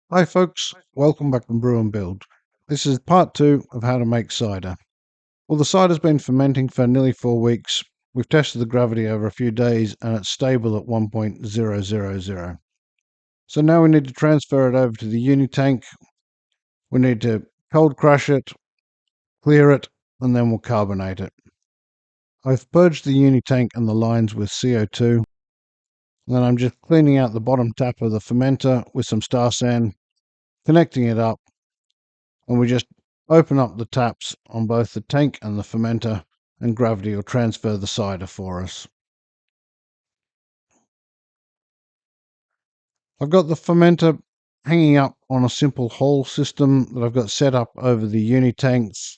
Hi folks, welcome back to Brew and Build. This is part 2 of how to make cider. Well, the cider's been fermenting for nearly 4 weeks. We've tested the gravity over a few days and it's stable at 1.000. So now we need to transfer it over to the unitank. We need to cold crush it, clear it, and then we'll carbonate it. I've purged the unitank and the lines with CO2. And then I'm just cleaning out the bottom tap of the fermenter with some star sand, connecting it up, and we just open up the taps on both the tank and the fermenter, and gravity will transfer the cider for us. I've got the fermenter hanging up on a simple hole system that I've got set up over the uni tanks.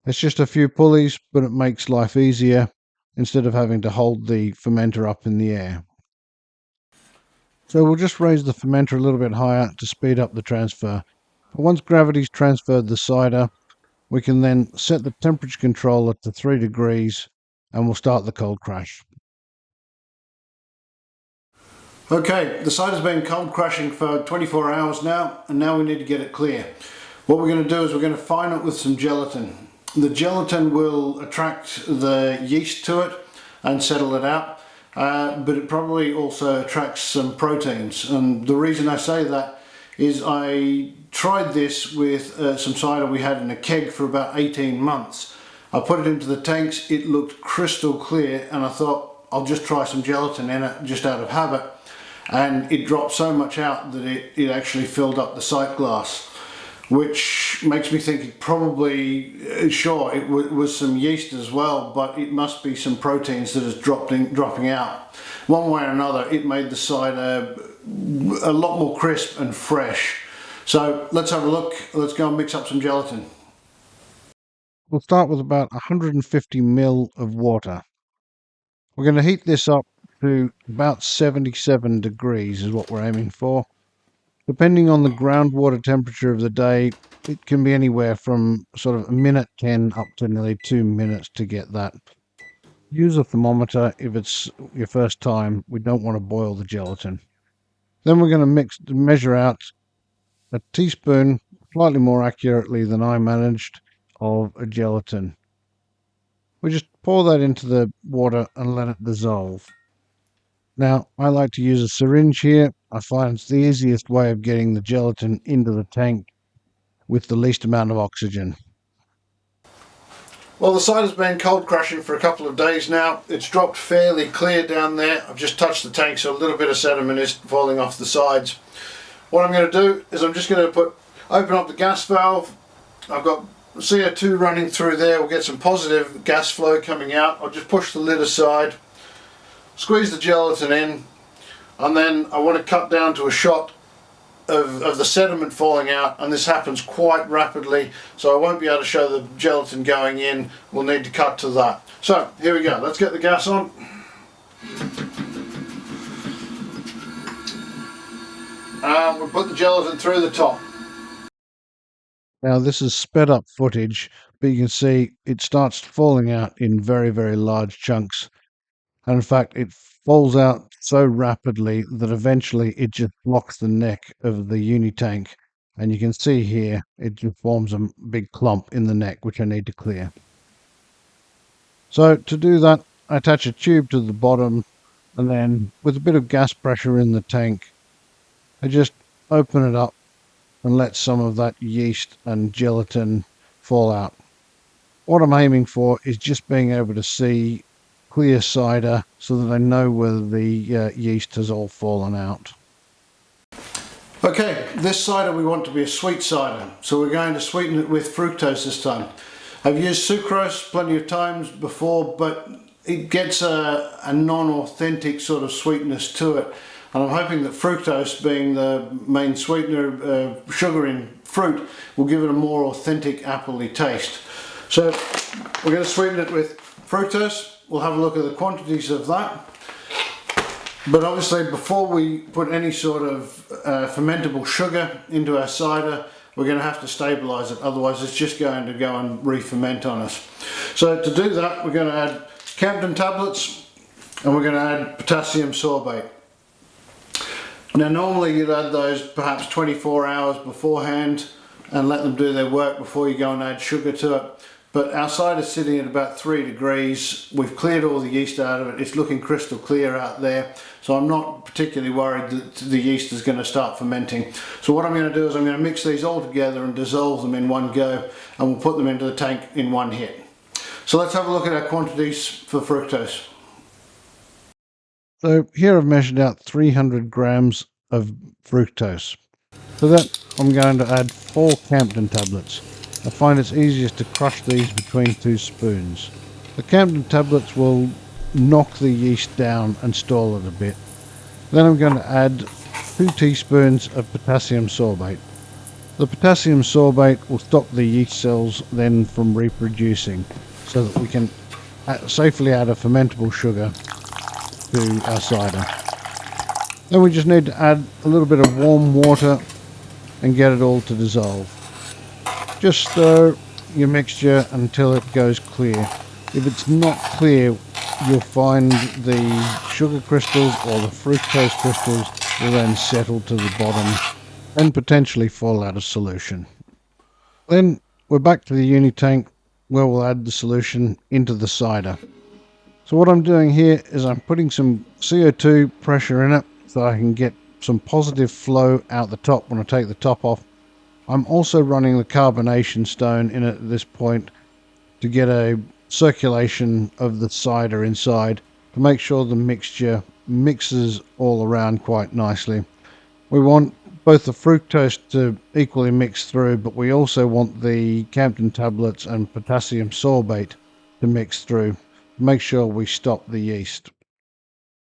It's just a few pulleys, but it makes life easier instead of having to hold the fermenter up in the air. So we'll just raise the fermenter a little bit higher to speed up the transfer. Once gravity's transferred the cider, we can then set the temperature controller to 3 degrees and we'll start the cold crush. Okay, the cider's been cold crushing for 24 hours now, and now we need to get it clear. What we're going to do is we're going to fine it with some gelatin. The gelatin will attract the yeast to it and settle it out, but it probably also attracts some proteins. And the reason I say that is I tried this with some cider we had in a keg for about 18 months. I put it into the tanks, it looked crystal clear, and I thought I'll just try some gelatin in it just out of habit. And it dropped so much out that it actually filled up the sight glass, which makes me think it probably, sure, it was some yeast as well, but it must be some proteins that is dropping out. One way or another, it made the cider a lot more crisp and fresh. So let's have a look. Let's go and mix up some gelatin. We'll start with about 150 ml of water. We're going to heat this up to about 77 degrees is what we're aiming for. Depending on the groundwater temperature of the day, it can be anywhere from sort of a minute 10 up to nearly 2 minutes to get that. Use a thermometer if it's your first time. We don't want to boil the gelatin. Then we're going to measure out a teaspoon, slightly more accurately than I managed, of a gelatin. We just pour that into the water and let it dissolve. Now, I like to use a syringe here. I find it's the easiest way of getting the gelatin into the tank with the least amount of oxygen. Well, the cider's been cold crushing for a couple of days now. It's dropped fairly clear down there. I've just touched the tank, so a little bit of sediment is falling off the sides. What I'm going to do is I'm just going to open up the gas valve. I've got CO2 running through there. We'll get some positive gas flow coming out. I'll just push the lid aside, squeeze the gelatin in, and then I want to cut down to a shot of the sediment falling out, and this happens quite rapidly, so I won't be able to show the gelatin going in. We'll need to cut to that. So here we go. Let's get the gas on. And we'll put the gelatin through the top. Now this is sped up footage, but you can see it starts falling out in very, very large chunks. And in fact, it falls out so rapidly that eventually it just blocks the neck of the uni tank. And you can see here, it just forms a big clump in the neck, which I need to clear. So to do that, I attach a tube to the bottom, and then with a bit of gas pressure in the tank, I just open it up and let some of that yeast and gelatin fall out. What I'm aiming for is just being able to see clear cider so that I know whether the yeast has all fallen out. Okay, this cider we want to be a sweet cider, so we're going to sweeten it with fructose this time. I've used sucrose plenty of times before, but it gets a non-authentic sort of sweetness to it, and I'm hoping that fructose, being the main sweetener, sugar in fruit, will give it a more authentic appley taste. So we're going to sweeten it with fructose. We'll have a look at the quantities of that. But obviously before we put any sort of fermentable sugar into our cider, we're going to have to stabilize it, otherwise it's just going to go and re-ferment on us. So to do that, we're going to add Campden tablets and we're going to add potassium sorbate. Now normally you'd add those perhaps 24 hours beforehand and let them do their work before you go and add sugar to it. But our cider's sitting at about 3 degrees. We've cleared all the yeast out of it. It's looking crystal clear out there. So I'm not particularly worried that the yeast is going to start fermenting. So what I'm going to do is I'm going to mix these all together and dissolve them in one go, and we'll put them into the tank in one hit. So let's have a look at our quantities for fructose. So here I've measured out 300 grams of fructose. To that I'm going to add 4 Campden tablets. I find it's easiest to crush these between 2 spoons. The Campden tablets will knock the yeast down and stall it a bit. Then I'm going to add 2 teaspoons of potassium sorbate. The potassium sorbate will stop the yeast cells then from reproducing, so that we can safely add a fermentable sugar to our cider. Then we just need to add a little bit of warm water and get it all to dissolve. Just stir your mixture until it goes clear. If it's not clear, you'll find the sugar crystals or the fructose crystals will then settle to the bottom and potentially fall out of solution. Then we're back to the unitank where we'll add the solution into the cider. So what I'm doing here is I'm putting some CO2 pressure in it so I can get some positive flow out the top when I take the top off. I'm also running the carbonation stone in it at this point to get a circulation of the cider inside to make sure the mixture mixes all around quite nicely. We want both the fructose to equally mix through, but we also want the Campden tablets and potassium sorbate to mix through to make sure we stop the yeast.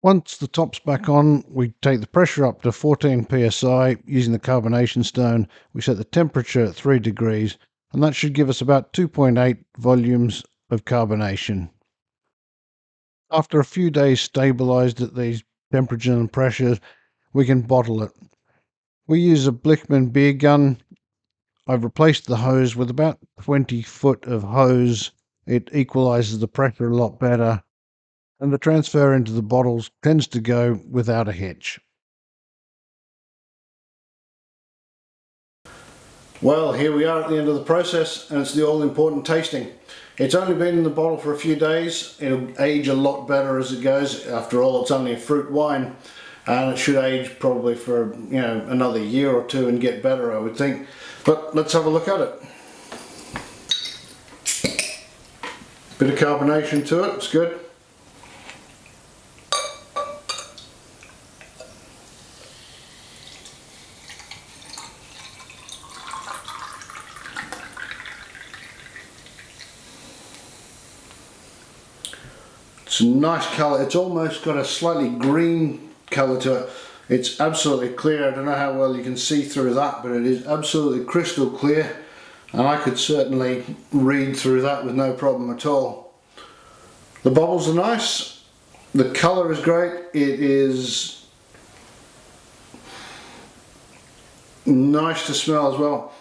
Once the top's back on, we take the pressure up to 14 psi using the carbonation stone. We set the temperature at 3 degrees, and that should give us about 2.8 volumes of carbonation. After a few days stabilized at these temperatures and pressures, we can bottle it. We use a Blichman beer gun. I've replaced the hose with about 20 foot of hose. It equalizes the pressure a lot better, and the transfer into the bottles tends to go without a hitch. Well, here we are at the end of the process, and it's the all-important tasting. It's only been in the bottle for a few days. It'll age a lot better as it goes. After all, it's only a fruit wine, and it should age probably for another year or two and get better, I would think. But let's have a look at it. Bit of carbonation to it, it's good. It's a nice colour. It's almost got a slightly green colour to it. It's absolutely clear. I don't know how well you can see through that, but it is absolutely crystal clear, and I could certainly read through that with no problem at all. The bubbles are nice. The colour is great. It is nice to smell as well.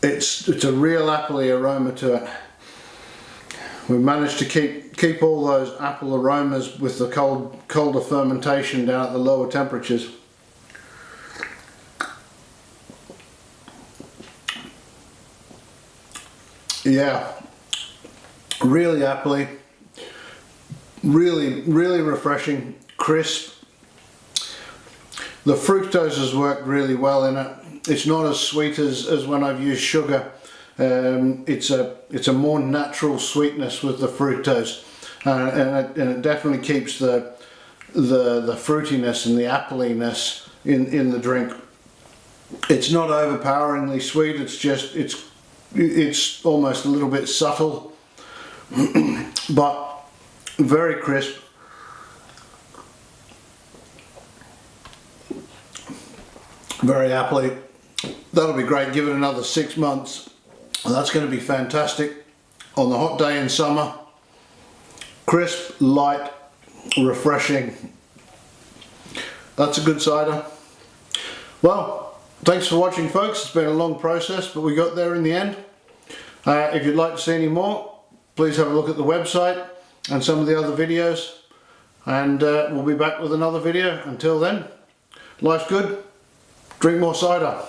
It's a real appley aroma to it. We've managed to keep all those apple aromas with the colder fermentation down at the lower temperatures. Yeah, really appley, really refreshing, crisp. The fructose has worked really well in it. It's not as sweet as when I've used sugar. It's a more natural sweetness with the fructose, and it definitely keeps the fruitiness and the appliness in the drink. It's not overpoweringly sweet. It's almost a little bit subtle, but very crisp. Very appley. That'll be great. Give it another 6 months. And that's going to be fantastic on the hot day in summer. Crisp, light, refreshing. That's a good cider. Well, thanks for watching, folks. It's been a long process, but we got there in the end. If you'd like to see any more, please have a look at the website and some of the other videos. And we'll be back with another video. Until then, Life's good. Drink more cider.